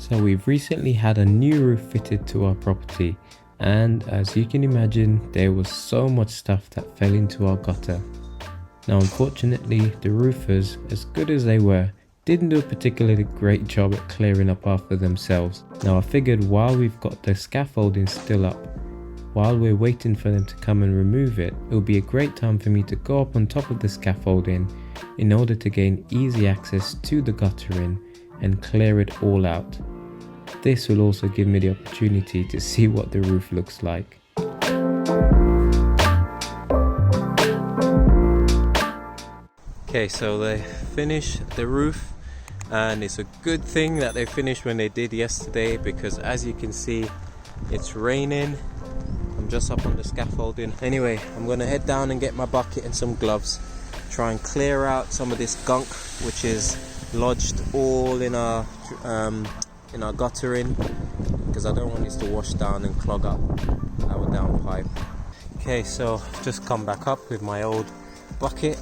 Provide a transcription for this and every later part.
So we've recently had a new roof fitted to our property, and as you can imagine, there was so much stuff that fell into our gutter. Now unfortunately, the roofers, as good as they were, didn't do a particularly great job at clearing up after themselves. Now I figured while we've got the scaffolding still up, while we're waiting for them to come and remove it, it will be a great time for me to go up on top of the scaffolding in order to gain easy access to the guttering and clear it all out. This will also give me the opportunity to see what the roof looks like. Okay, so they finished the roof, and it's a good thing that they finished when they did yesterday, because as you can see, it's raining. I'm just up on the scaffolding. Anyway, I'm gonna head down and get my bucket and some gloves, try and clear out some of this gunk which is lodged all in our guttering, because I don't want this to wash down and clog up our downpipe. Okay, so I've just come back up with my old bucket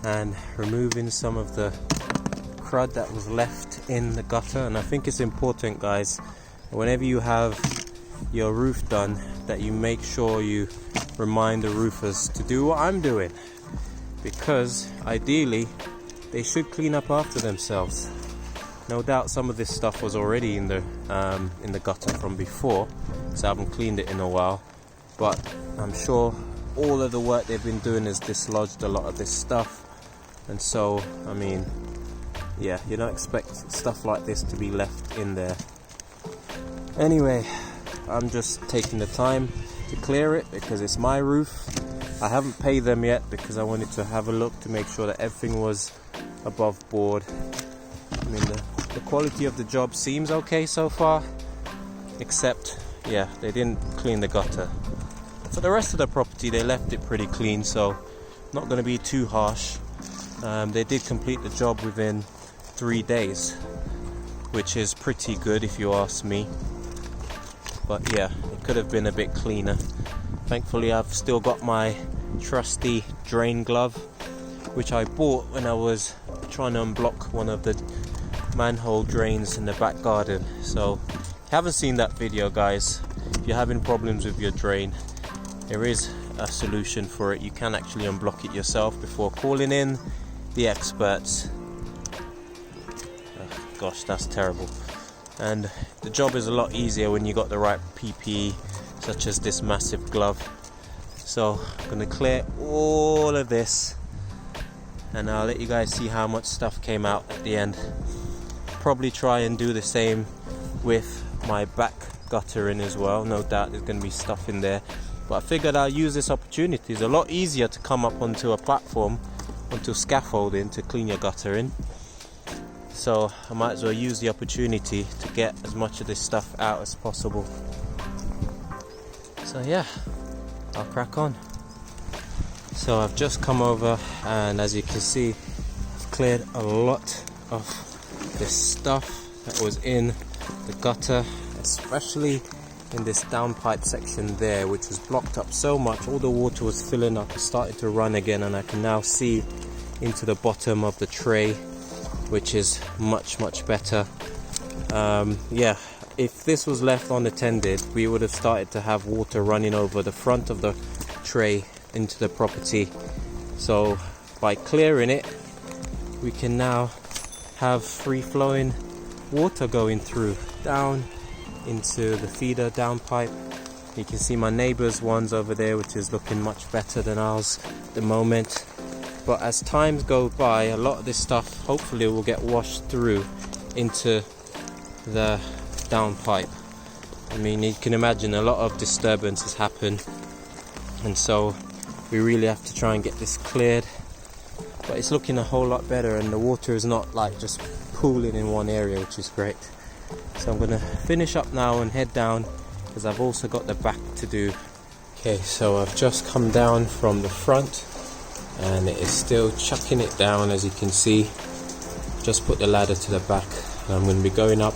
and removing some of the crud that was left in the gutter. And I think it's important, guys, whenever you have your roof done, that you make sure you remind the roofers to do what I'm doing, because ideally they should clean up after themselves. No doubt some of this stuff was already in the gutter from before, so I haven't cleaned it in a while, but I'm sure all of the work they've been doing has dislodged a lot of this stuff. And so, I mean, yeah, you don't expect stuff like this to be left in there. Anyway, I'm just taking the time to clear it because it's my roof. I haven't paid them yet because I wanted to have a look to make sure that everything was above board. I mean, the quality of the job seems okay so far, except, yeah, they didn't clean the gutter. For the rest of the property, they left it pretty clean, so not going to be too harsh. They did complete the job within 3 days, which is pretty good if you ask me. But yeah, it could have been a bit cleaner. Thankfully, I've still got my trusty drain glove, which I bought when I was trying to unblock one of the manhole drains in the back garden. So if you haven't seen that video, guys, if you're having problems with your drain, there is a solution for it. You can actually unblock it yourself before calling in the experts. Oh, gosh, that's terrible. And the job is a lot easier when you got the right PPE, such as this massive glove. So I'm going to clear all of this, and I'll let you guys see how much stuff came out at the end. Probably try and do the same with my back guttering as well. No doubt there's going to be stuff in there, but I figured I'll use this opportunity. It's a lot easier to come up onto a platform, onto scaffolding, to clean your guttering. So I might as well use the opportunity to get as much of this stuff out as possible. So yeah, I'll crack on. So I've just come over, and as you can see, I've cleared a lot of this stuff that was in the gutter, especially in this downpipe section there, which was blocked up so much. All the water was filling up, it started to run again, and I can now see into the bottom of the tray, which is much better. Yeah, if this was left unattended, we would have started to have water running over the front of the tray into the property. So by clearing it, we can now have free-flowing water going through down into the feeder downpipe. You can see my neighbour's ones over there, which is looking much better than ours at the moment. But as times go by, a lot of this stuff hopefully will get washed through into the downpipe. I mean, you can imagine a lot of disturbance has happened, and so we really have to try and get this cleared. But it's looking a whole lot better, and the water is not like just pooling in one area, which is great. So I'm going to finish up now and head down, because I've also got the back to do. Okay, so I've just come down from the front, and it is still chucking it down, as you can see. Just put the ladder to the back, and I'm going to be going up.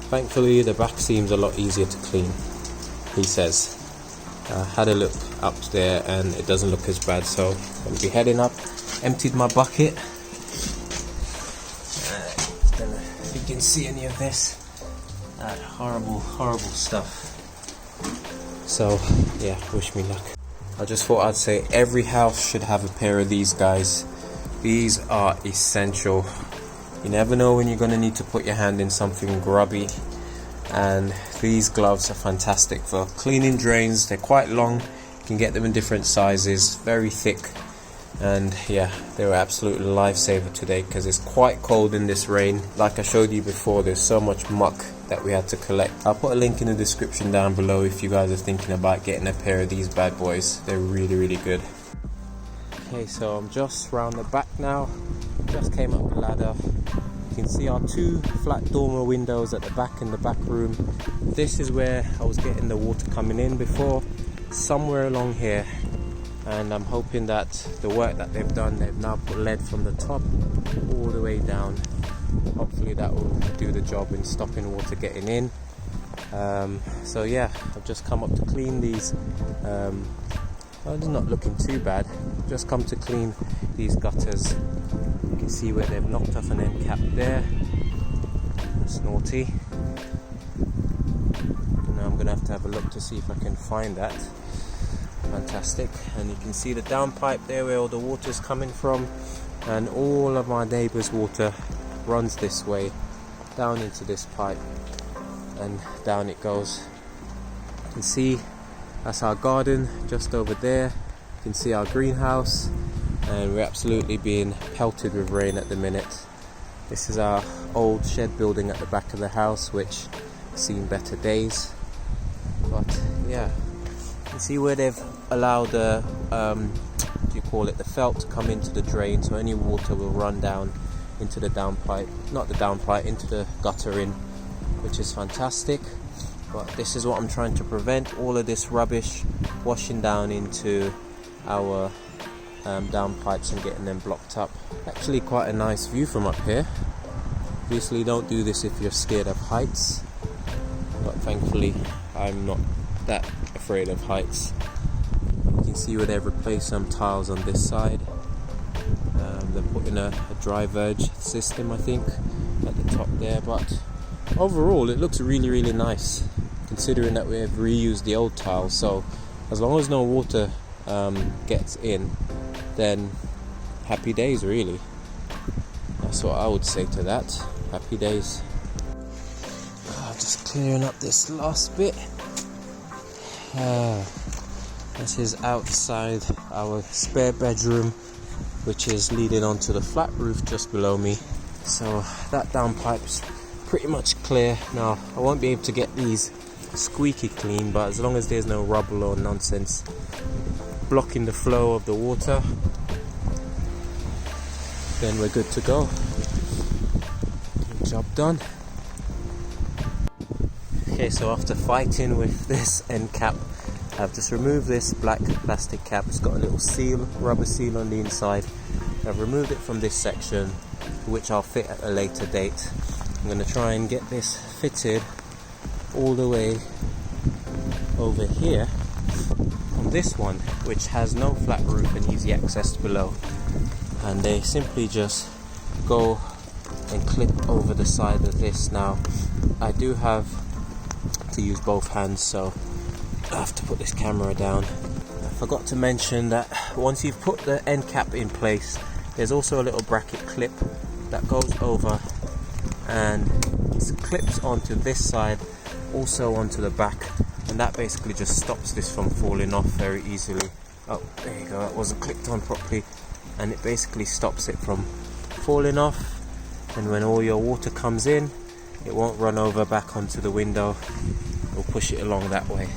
Thankfully the back seems a lot easier to clean, he says. I had a look up there and it doesn't look as bad, so I'm going to be heading up. Emptied my bucket. Don't know if you can see any of this. that horrible stuff. So yeah, wish me luck. I just thought I'd say every house should have a pair of these guys. These are essential. You never know when you're going to need to put your hand in something grubby, and these gloves are fantastic for cleaning drains. They're quite long, you can get them in different sizes, very thick, and yeah, they were absolutely a lifesaver today because it's quite cold in this rain. Like I showed you before, there's so much muck that we had to collect. I'll put a link in the description down below if you guys are thinking about getting a pair of these bad boys. They're really good. Okay, so I'm just round the back now, just came up the ladder. You can see our two flat dormer windows at the back in the back room. This is where I was getting the water coming in before, somewhere along here. And I'm hoping that the work that they've done, they've now put lead from the top all the way down. Hopefully that will do the job in stopping water getting in. So yeah, I've just come up to clean these. It's not looking too bad. Just come to clean these gutters. You can see where they've knocked off an end cap there. That's naughty. Now I'm gonna have to have a look to see if I can find that. Fantastic. And you can see the downpipe there where all the water's coming from, and all of my neighbour's water runs this way down into this pipe, and down it goes. You can see that's our garden just over there. You can see our greenhouse, and we're absolutely being pelted with rain at the minute. This is our old shed building at the back of the house, which has seen better days. But yeah, you can see where they've allowed the the felt to come into the drain, so any water will run down into the downpipe, not the downpipe, into the guttering, which is fantastic. But this is what I'm trying to prevent, all of this rubbish washing down into our downpipes and getting them blocked up. Actually quite a nice view from up here. Obviously don't do this if you're scared of heights, but thankfully I'm not that afraid of heights. You can see where they've replaced some tiles on this side. They're putting a dry verge system, I think, at the top there, but overall it looks really nice considering that we have reused the old tiles. So as long as no water gets in, then happy days really. That's what I would say to that. Happy days. Just clearing up this last bit. This is outside our spare bedroom, which is leading onto the flat roof just below me. So that downpipe's pretty much clear. Now I won't be able to get these squeaky clean, but as long as there's no rubble or nonsense blocking the flow of the water, then we're good to go. Job done. Okay, so after fighting with this end cap, I've just removed this black plastic cap. It's got a little seal, rubber seal on the inside. I've removed it from this section, which I'll fit at a later date. I'm going to try and get this fitted all the way over here on this one, which has no flat roof and easy access below. And they simply just go and clip over the side of this. Now I do have to use both hands, so I have to put this camera down. I forgot to mention that once you've put the end cap in place, there's also a little bracket clip that goes over and it clips onto this side, also onto the back, and that basically just stops this from falling off very easily. Oh, there you go, that wasn't clipped on properly, and it basically stops it from falling off, and when all your water comes in, it won't run over back onto the window. We'll push it along that way.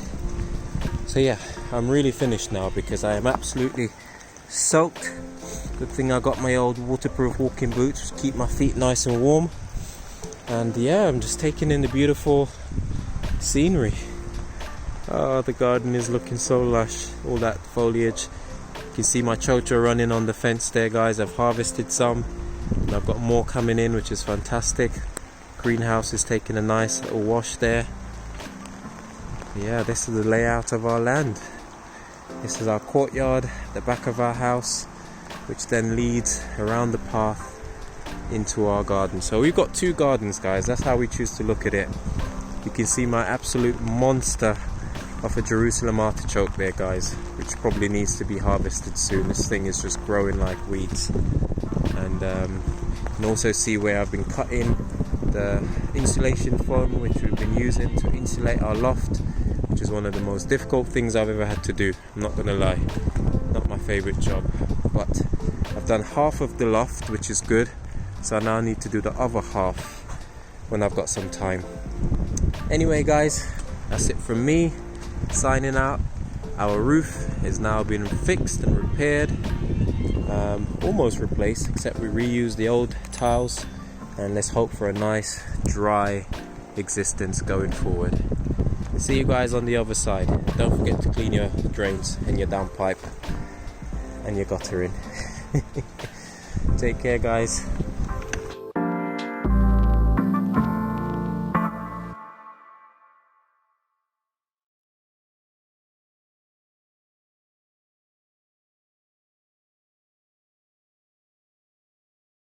So yeah, I'm really finished now because I am absolutely soaked. Good thing I got my old waterproof walking boots to keep my feet nice and warm. And yeah, I'm just taking in the beautiful scenery. Oh, the garden is looking so lush, all that foliage. You can see my chocho running on the fence there, guys. I've harvested some and I've got more coming in, which is fantastic. Greenhouse is taking a nice little wash there. Yeah, this is the layout of our land. This is our courtyard, the back of our house, which then leads around the path into our garden. So we've got two gardens, guys. That's how we choose to look at it. You can see my absolute monster of a Jerusalem artichoke there, guys, which probably needs to be harvested soon. This thing is just growing like weeds. And you can also see where I've been cutting the insulation foam which we've been using to insulate our loft, which is one of the most difficult things I've ever had to do. I'm not gonna lie, not my favorite job, but I've done half of the loft, which is good. So I now need to do the other half when I've got some time. Anyway guys, that's it from me, signing out. Our roof is now been fixed and repaired, almost replaced, except we reused the old tiles, and let's hope for a nice dry existence going forward. See you guys on the other side. Don't forget to clean your drains and your downpipe and your guttering. Take care guys.